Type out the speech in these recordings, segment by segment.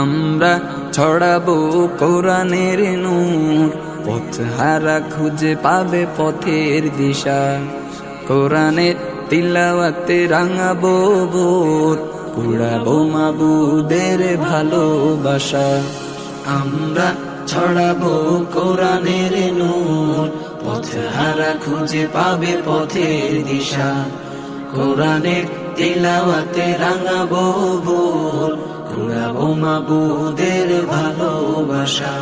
আমরা ছড়াবো কোরআনের নূর, পথহারা খুঁজে পাবে পথের দিশা। কোরআনের তিলাওয়াতে রাঙাবো ভোর, কুড়াবো মাবুদের ভালোবাসা। আমরা ছড়াবো কোরআনের নূর, পথহারা খুঁজে পাবে পথের দিশা। কোরআনের তিলাওয়াতে রাঙাবো ভোর, কুড়াবো মাবুদের ভালোবাসা।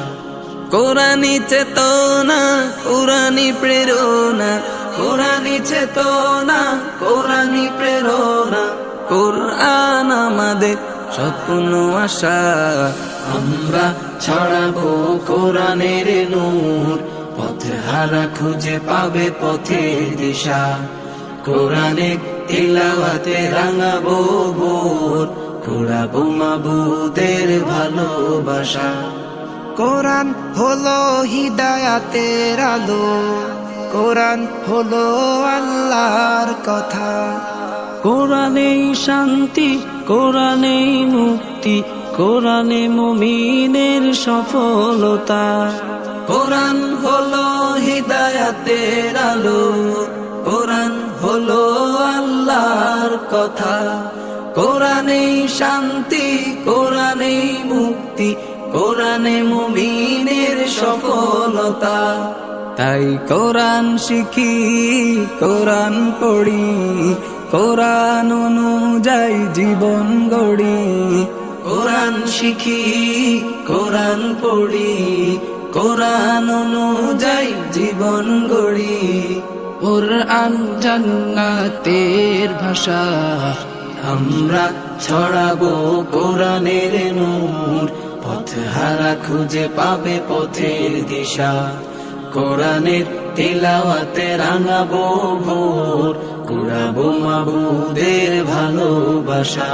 কোরআনি চেতনা, কোরআনি প্রেরণা, কোরআনি চেতনা, কোরআনি প্রেরণা। কোরআন আমাদের স্বপ্ন আশা। আমরা ছড়াবো কোরআনের নূর, পথহারা খুঁজে পাবে পথের দিশা। কোরআনের তিলাওয়াতে রাঙাবো ভোর, কুড়াবো মাবুদের ভালোবাসা। কোরআন হলো হিদায়াতের আলো, কোরআন হলো আল্লাহর কথা। কোরআনেই শান্তি, কোরআনেই মুক্তি, কোরআনে মুমিনের সফলতা। কোরআন হলো হিদায়াতের আলো, কোরআন হলো আল্লাহর কথা। কোরআনেই শান্তি, কোরআনেই মুক্তি, কোরআনে মুমিনের সফলতা। তাই কোরআন শিখি, কোরআন পড়ি, কোরআন অনুযায়ী জীবন গড়ি। কোরআন শিখি, কোরআন পড়ি, কোরআন অনুযায়ী জীবন গড়ি। কোরআন জান্নাতের ভাষা, আমরা ছড়াবো কোরআনের নূর, পথহারা খুঁজে পাবে পথের দিশা। কোরআনের তিলাওয়াতে রাঙাবো ভোর, কুড়াবো মাবুদের ভালোবাসা।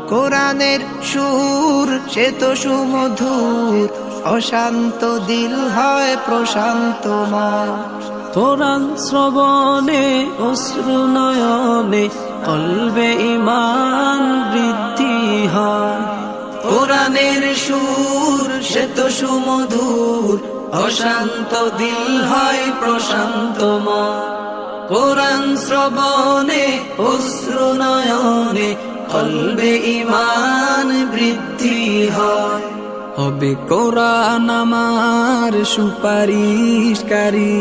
কোরআনের সুর সে তো সুমধুর, অশান্ত দিল হয় প্রশান্ত মন। কোরআন শ্রবণে অশ্রু নয়নে কলবে ঈমান বৃদ্ধি হয়। কোরআনের সুর সে তো সুমধুর, অশান্ত দিল হয় প্রশান্ত মন। কোরআন শ্রবণে অশ্রু নয়নে কলবে ঈমান বৃদ্ধি হয়। হবে কোরআন আমার সুপারিশকারী।